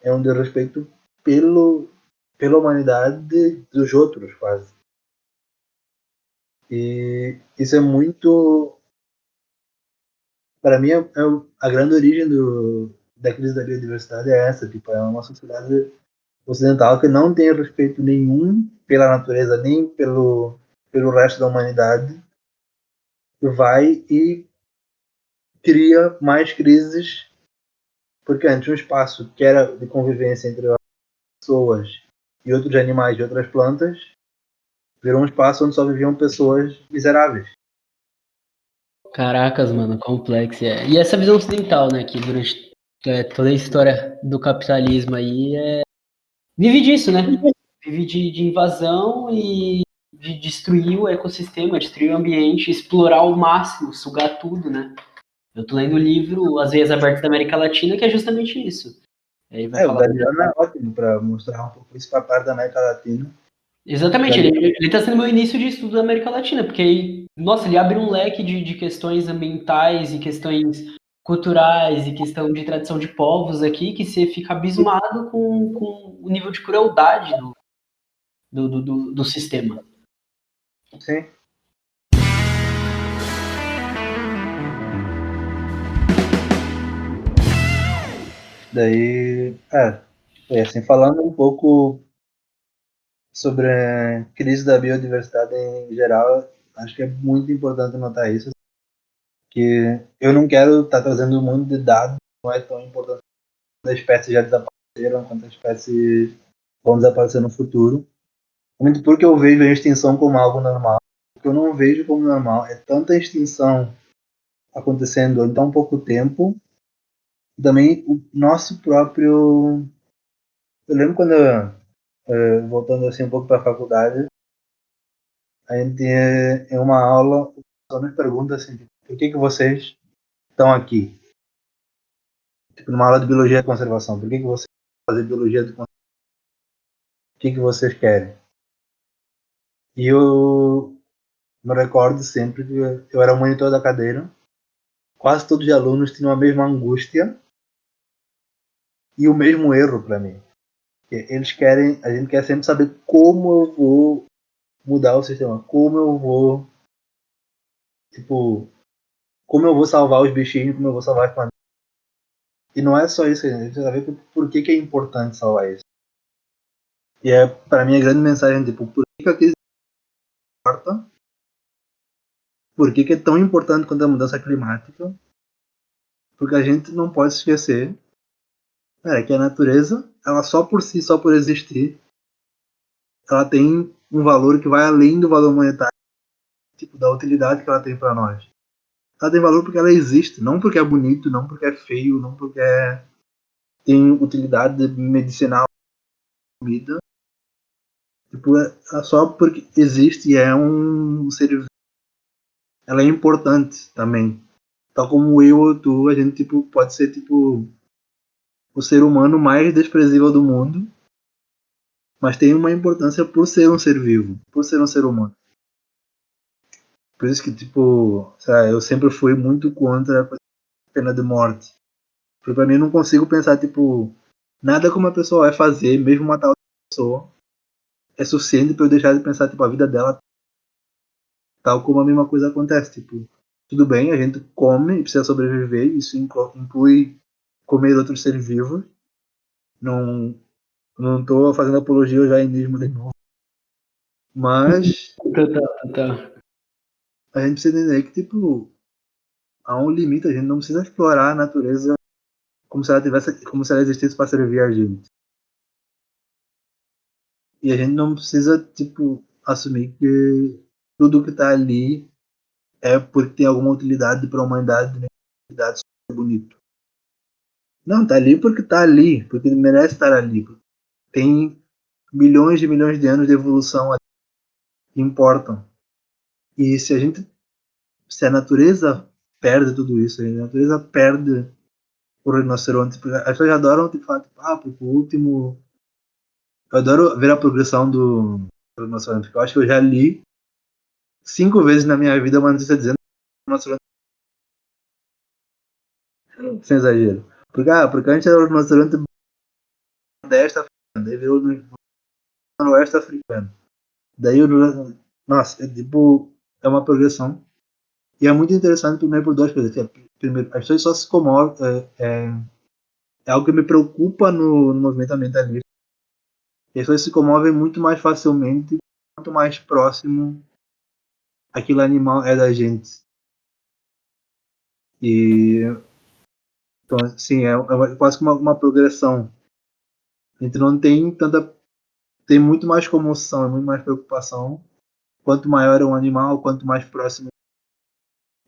é um desrespeito pela humanidade dos outros, quase. E isso é muito. Para mim, a grande origem da crise da biodiversidade é essa. Tipo, é uma sociedade ocidental que não tem respeito nenhum pela natureza, nem pelo resto da humanidade, que vai e cria mais crises, porque antes um espaço que era de convivência entre as pessoas e outros animais e outras plantas, virou um espaço onde só viviam pessoas miseráveis. Caracas, mano, complexo. É. E essa visão ocidental, né, que durante toda a história do capitalismo aí vive disso, né? Vive de invasão e de destruir o ecossistema, destruir o ambiente, explorar ao máximo, sugar tudo, né? Eu tô lendo o livro As Veias Abertas da América Latina, que é justamente isso. Aí vai O falar. Galeano é ótimo para mostrar um pouco isso para a parte da América Latina. Exatamente, ele tá sendo meu início de estudo da América Latina, porque aí, nossa, ele abre um leque de questões ambientais e questões culturais e questão de tradição de povos aqui, que você fica abismado com o nível de crueldade do sistema. Sim. Daí, assim, falando um pouco sobre a crise da biodiversidade em geral, acho que é muito importante notar isso, que eu não quero estar trazendo um monte de dados, não é tão importante quanto as espécies já desapareceram, quanto as espécies vão desaparecer no futuro. Muito porque eu vejo a extinção como algo normal. O que eu não vejo como normal é tanta extinção acontecendo em tão pouco tempo. Também o nosso próprio. Eu lembro quando, voltando assim um pouco para a faculdade, a gente, em uma aula, o professor nos pergunta assim: por que vocês estão aqui? Tipo, numa aula de biologia e conservação, por que vocês fazem biologia de conservação? O que vocês querem? E eu me recordo sempre que eu era o monitor da cadeira, quase todos os alunos tinham a mesma angústia e o mesmo erro para mim. Eles querem, a gente quer sempre saber como eu vou mudar o sistema, como eu vou, tipo, como eu vou salvar os bichinhos, como eu vou salvar as plantas. E não é só isso, a gente precisa ver por que é importante salvar isso. E é, para mim, a grande mensagem, tipo, por que a crise importa? Por que é tão importante quanto a mudança climática? Porque a gente não pode esquecer que a natureza, ela só por si, só por existir, ela tem um valor que vai além do valor monetário, tipo, da utilidade que ela tem para nós. Ela tem valor porque ela existe, não porque é bonito, não porque é feio, não porque tem utilidade medicinal, comida. Tipo, só porque existe e é um ser vivo. Ela é importante também. Tal como eu ou tu, a gente tipo, pode ser tipo o ser humano mais desprezível do mundo, mas tem uma importância por ser um ser vivo, por ser um ser humano. Por isso que, tipo, eu sempre fui muito contra a pena de morte. Porque pra mim eu não consigo pensar, tipo, nada que uma pessoa vai fazer, mesmo matar outra pessoa, é suficiente pra eu deixar de pensar, tipo, a vida dela, tal como a mesma coisa acontece, tipo, tudo bem, a gente come e precisa sobreviver, isso inclui comer outros seres vivos. Não, não tô fazendo apologia ao jainismo de novo. Mas Total. a gente precisa entender que, tipo, há um limite, a gente não precisa explorar a natureza como se ela existisse para servir a gente. E a gente não precisa, tipo, assumir que tudo que tá ali é porque tem alguma utilidade para a humanidade, né? Utilidade super bonito. Não, tá ali porque tá ali, porque merece estar ali. Tem milhões de anos de evolução ali que importam. E se a natureza perde tudo isso, a natureza perde o rinoceronte, porque as pessoas adoram te falar, tipo, porque o último. Eu adoro ver a progressão do rinoceronte, porque eu acho que eu já li 5 vezes na minha vida uma notícia dizendo que o rinoceronte, sem exagero. Porque antes era o rinoceronte nordeste africano, daí virou o noroeste africano. Daí o. Nossa, tipo, é uma progressão. E é muito interessante primeiro por duas coisas. Primeiro, as pessoas só se comovem. É algo que me preocupa no movimento ambientalista. As pessoas se comovem muito mais facilmente quanto mais próximo aquele animal é da gente. E então, assim, é quase que uma progressão. A gente não tem tanta. Tem muito mais comoção, muito mais preocupação. Quanto maior é um animal, quanto mais próximo.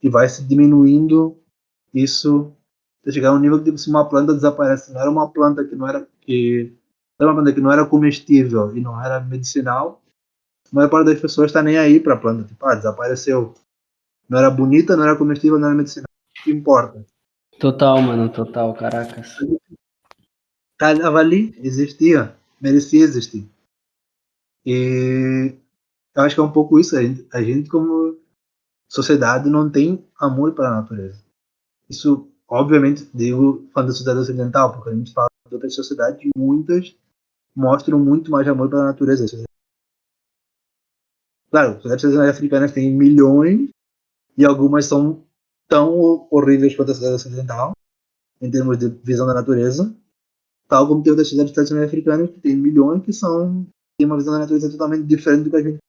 E vai se diminuindo isso até chegar a um nível que tipo, se uma planta desaparece, não era uma planta que não era uma planta que não era comestível e não era medicinal, a maior parte das pessoas está nem aí para a planta, tipo, desapareceu. Não era bonita, não era comestível, não era medicinal. O que importa? Total, mano, total, caracas. Estava ali, existia, merecia existir. E eu acho que é um pouco isso. A gente como sociedade não tem amor pela natureza. Isso, obviamente, digo falando da sociedade ocidental, porque a gente fala de outras sociedades e muitas mostram muito mais amor pela natureza. Claro, as sociedades africanas têm milhões e algumas são tão horríveis quanto a sociedade ocidental, em termos de visão da natureza, tal como tem outras sociedades tradicionais africanas que têm milhões que têm uma visão da natureza totalmente diferente do que a gente.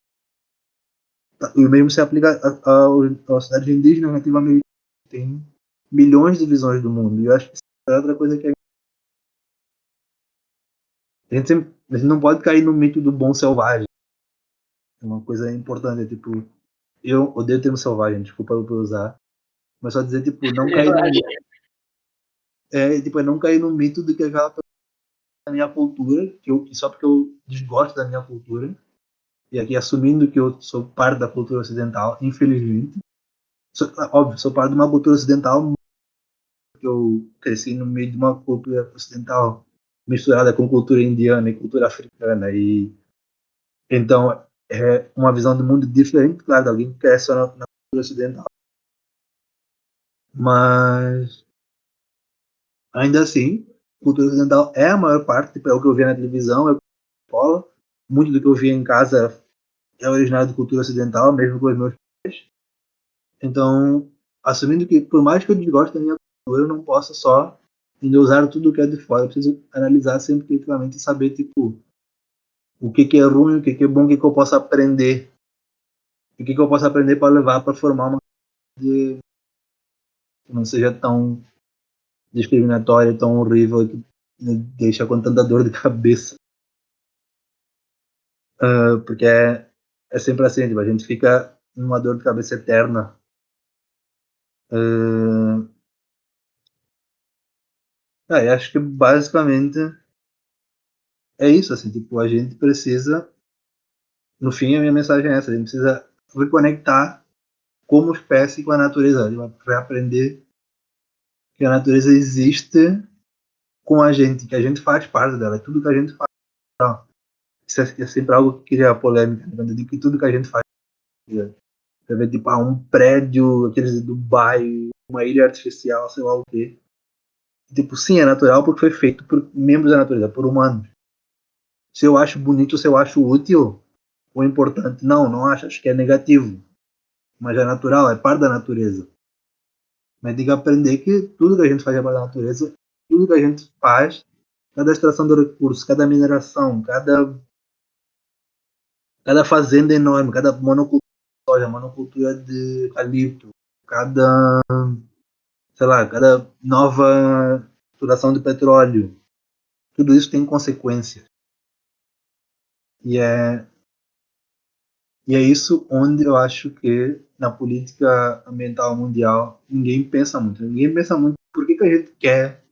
O mesmo se aplica às cidades indígenas nativamente, que têm milhões de visões do mundo. E eu acho que isso é outra coisa que a gente não pode cair no mito do bom selvagem. É uma coisa importante, tipo, eu odeio o termo selvagem, desculpa por usar, mas só dizer, tipo, não cair no mito. Tipo, não cair no mito de que aquela pessoa é da minha cultura, que só porque eu desgosto da minha cultura, e aqui assumindo que eu sou parte da cultura ocidental, infelizmente, óbvio, sou parte de uma cultura ocidental, que eu cresci no meio de uma cultura ocidental misturada com cultura indiana e cultura africana, e então é uma visão do mundo diferente, claro, de alguém que cresce na cultura ocidental. Mas ainda assim, cultura ocidental é a maior parte, tipo, é o que eu via na televisão, é o que eu escola, muito do que eu via em casa é originário de cultura ocidental, mesmo com os meus pais. Então, assumindo que por mais que eu desgoste da minha cultura, eu não posso só usar tudo que é de fora, eu preciso analisar sempre criticamente e saber, tipo, o que é ruim, o que é bom, o que eu posso aprender, o que eu posso aprender para levar para formar uma coisa que não seja tão discriminatória, tão horrível, que me deixa com tanta dor de cabeça. Porque é sempre assim, tipo, a gente fica numa dor de cabeça eterna. Acho que basicamente é isso, assim, tipo, a gente precisa, no fim a minha mensagem é essa, a gente precisa reconectar como espécie com a natureza, reaprender que a natureza existe com a gente, que a gente faz parte dela, tudo que a gente faz. Não, isso é sempre algo que cria polêmica, quando eu digo que tudo que a gente faz, você vê tipo, um prédio, aqueles de Dubai, uma ilha artificial, sei lá o quê. Tipo, sim, é natural porque foi feito por membros da natureza, por humanos. Se eu acho bonito, se eu acho útil, ou importante, não acho que é negativo. Mas é natural, é parte da natureza. Mas tem que aprender que tudo que a gente faz é para a natureza, tudo que a gente faz, cada extração de recursos, cada mineração, cada fazenda enorme, cada monocultura de soja, monocultura de eucalipto, cada, sei lá, cada nova exploração de petróleo, tudo isso tem consequências. E é, e é isso onde eu acho que na política ambiental mundial ninguém pensa muito. Ninguém pensa muito por que a gente quer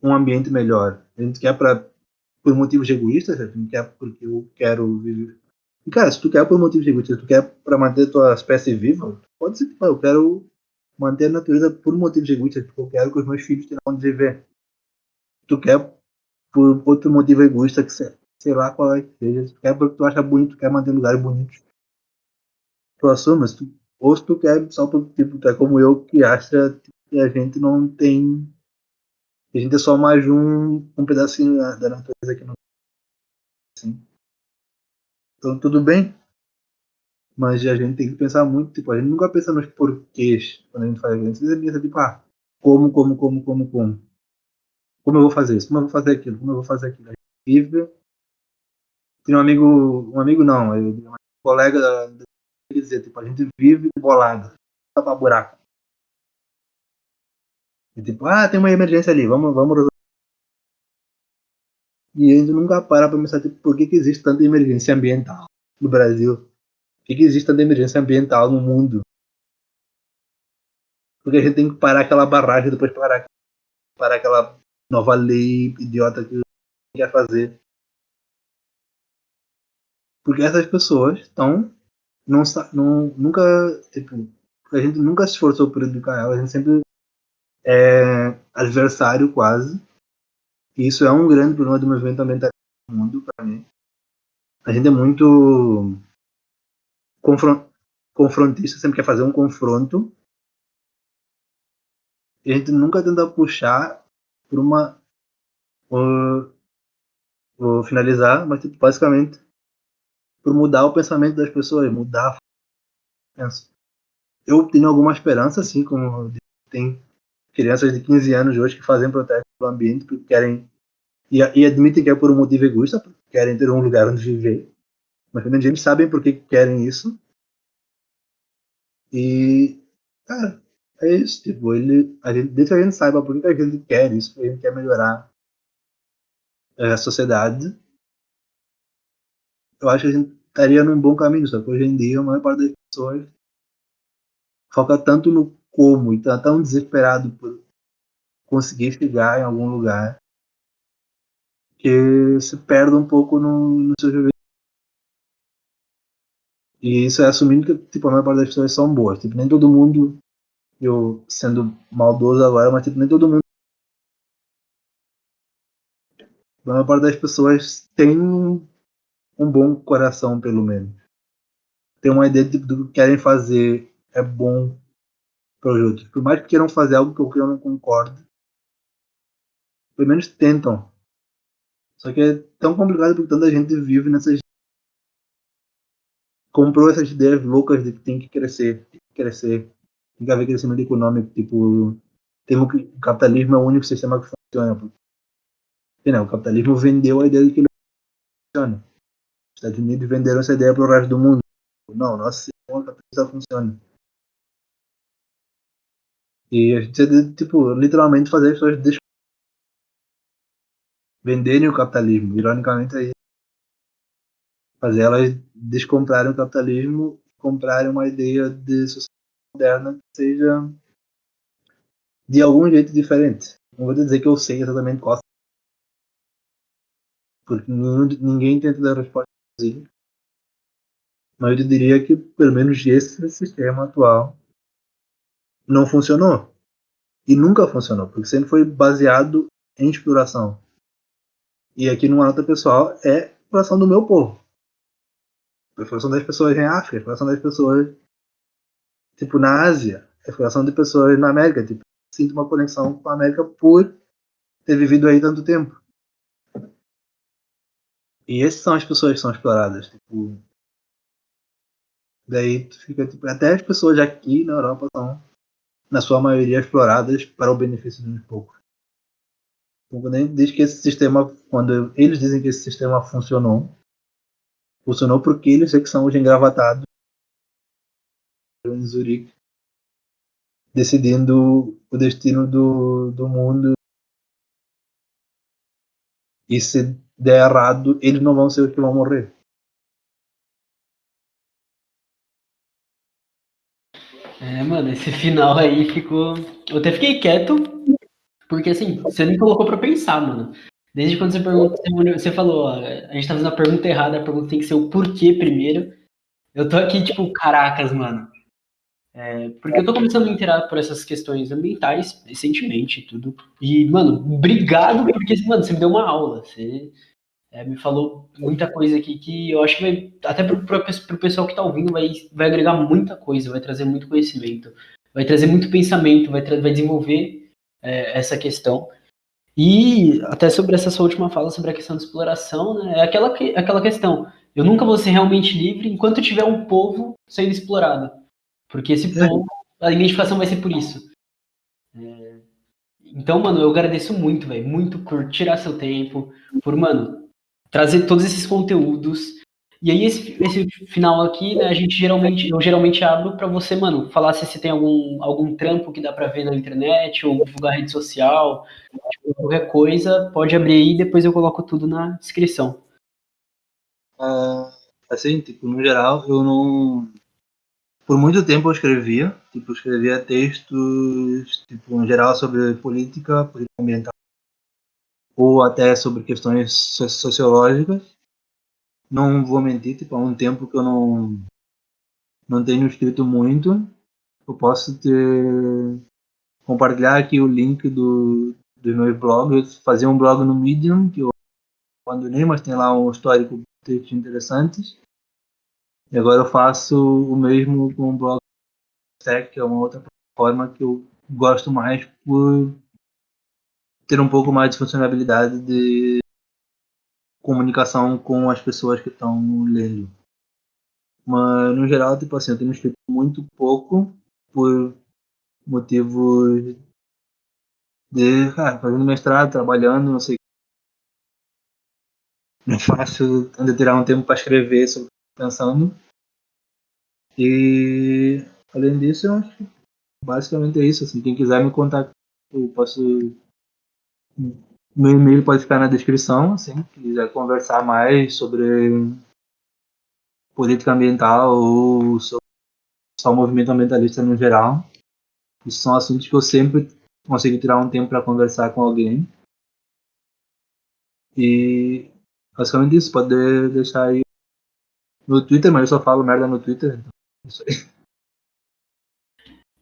um ambiente melhor. A gente quer por motivos egoístas, a gente quer porque eu quero viver. E cara, se tu quer por motivos egoístas, se tu quer para manter tua espécie viva, pode ser que eu quero manter a natureza por motivos egoístas, porque eu quero que os meus filhos tenham onde viver. Tu quer por outro motivo egoísta que sei lá qual é que seja. Tu quer porque tu acha bonito, tu quer manter lugares bonitos. Tu assume, ou se tu quer só porque tipo, tu é como eu que acha que a gente não tem. A gente é só mais um pedacinho da natureza que não tem. Assim. Então tudo bem, mas a gente tem que pensar muito, tipo, a gente nunca pensa nos porquês quando a gente faz isso. A gente sempre pensa, tipo, como. Como eu vou fazer isso? Como eu vou fazer aquilo? Como eu vou fazer aquilo? A gente vive. Tem um amigo não, um colega ele dizia, tipo, a gente vive bolado, tá pra buraco. E, tipo, tem uma emergência ali, vamos resolver. E a gente nunca para pra pensar, tipo, por que existe tanta emergência ambiental no Brasil? Por que existe tanta emergência ambiental no mundo? Porque a gente tem que parar aquela barragem, depois parar aquela nova lei idiota que quer fazer. Porque essas pessoas estão. Nunca. Tipo, a gente nunca se esforçou por educar elas, a gente sempre é adversário quase. E isso é um grande problema do movimento ambiental no mundo, para mim. A gente é muito confrontista, sempre quer fazer um confronto. E a gente nunca tenta puxar por uma. Vou finalizar, mas tipo, basicamente por mudar o pensamento das pessoas, mudar. Eu tenho alguma esperança, assim, como tem crianças de 15 anos hoje que fazem protesto pelo ambiente porque querem e admitem que é por um motivo egoísta, porque querem ter um lugar onde viver. Mas pelo menos eles sabem por que querem isso. E, cara, é isso. Tipo, desde que a gente saiba por que a gente quer isso, a gente quer melhorar a sociedade, eu acho que a gente estaria num bom caminho. Só que hoje em dia a maior parte das pessoas foca tanto no como e tá tão desesperado por conseguir chegar em algum lugar que se perde um pouco no seu juízo. E isso é assumindo que tipo, a maior parte das pessoas são boas. Tipo, nem todo mundo, eu sendo maldoso agora, mas tipo, nem todo mundo, a maior parte das pessoas tem um bom coração, pelo menos. Tem uma ideia tipo, do que querem fazer é bom para os outros. Por mais que queiram fazer algo que eu não concordo, pelo menos tentam. Só que é tão complicado porque tanta gente vive nessas. Comprou essas ideias loucas de que tem que crescer, tem que haver crescimento econômico, tipo, o capitalismo é o único sistema que funciona. Porque, o capitalismo vendeu a ideia de que ele funciona. Os Estados Unidos venderam essa ideia para o resto do mundo. Não, nosso sistema capitalista funciona. E a gente precisa, tipo, literalmente fazer as pessoas venderem o capitalismo. Ironicamente, aí, fazer elas descomprarem o capitalismo, comprarem uma ideia de sociedade moderna que seja de algum jeito diferente. Não vou dizer que eu sei exatamente qual, porque ninguém tenta dar resposta sozinho, mas eu diria que pelo menos esse sistema atual não funcionou e nunca funcionou, porque sempre foi baseado em exploração. E aqui no Nota Pessoal é a exploração do meu povo. A exploração das pessoas em África, a exploração das pessoas tipo na Ásia, a exploração de pessoas na América. Tipo, sinto uma conexão com a América por ter vivido aí tanto tempo. E essas são as pessoas que são exploradas. Tipo, daí tu fica, tipo, até as pessoas aqui na Europa são na sua maioria, exploradas para o benefício de uns poucos. Então, quando quando eles dizem que esse sistema funcionou porque eles é que são os engravatados em Zurique, decidindo o destino do mundo. E se der errado, eles não vão ser os que vão morrer. Mano, esse final aí ficou. Eu até fiquei quieto, porque assim, você nem colocou pra pensar, mano. Desde quando você perguntou, você falou, ó, a gente tá fazendo a pergunta errada, a pergunta tem que ser o porquê primeiro. Eu tô aqui, tipo, caracas, mano. Porque eu tô começando a me inteirar por essas questões ambientais recentemente e tudo. E, mano, obrigado, porque, mano, você me deu uma aula. Você me falou muita coisa aqui que eu acho que vai, até pro pessoal que tá ouvindo, vai agregar muita coisa, vai trazer muito conhecimento, vai trazer muito pensamento, vai desenvolver essa questão. E até sobre essa sua última fala sobre a questão de exploração, né? É aquela questão. Eu nunca vou ser realmente livre enquanto tiver um povo sendo explorado. Porque esse povo, a identificação vai ser por isso. Então, mano, eu agradeço muito, velho, muito por tirar seu tempo, por, mano, trazer todos esses conteúdos. E aí, esse final aqui, né, eu geralmente abro pra você, mano, falar se você tem algum trampo que dá pra ver na internet, ou divulgar rede social, tipo, qualquer coisa, pode abrir aí, depois eu coloco tudo na descrição. Assim, tipo, no geral, eu não. Por muito tempo eu escrevia textos, tipo, em geral sobre política ambiental, ou até sobre questões sociológicas. Não vou mentir, tipo, há um tempo que eu não tenho escrito muito. Eu posso compartilhar aqui o link dos meus blogs. Eu fazia um blog no Medium, que eu abandonei, mas tem lá um histórico de textos interessantes. E agora eu faço o mesmo com o blog Stack, que é uma outra plataforma que eu gosto mais por ter um pouco mais de funcionalidade de comunicação com as pessoas que estão lendo. Mas, no geral, tipo assim, eu tenho escrito muito pouco por motivos de, fazendo mestrado, trabalhando, não sei. Não é fácil ainda tirar um tempo para escrever sobre o que eu tô pensando. E, além disso, eu acho que basicamente é isso. Assim, quem quiser me contar, eu posso. Meu e-mail pode ficar na descrição, assim, se quiser conversar mais sobre política ambiental ou sobre só o movimento ambientalista no geral. Isso são assuntos que eu sempre consigo tirar um tempo para conversar com alguém. E basicamente isso, pode deixar aí no Twitter, mas eu só falo merda no Twitter. Então, isso aí.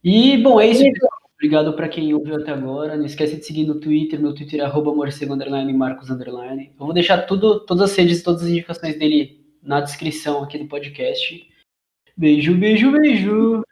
E, bom, é isso, pessoal. Obrigado para quem ouviu até agora. Não esquece de seguir no Twitter. Meu Twitter é @morcego_, Marcos_. Eu vou deixar todas as redes, todas as indicações dele na descrição aqui do podcast. Beijo, beijo, beijo!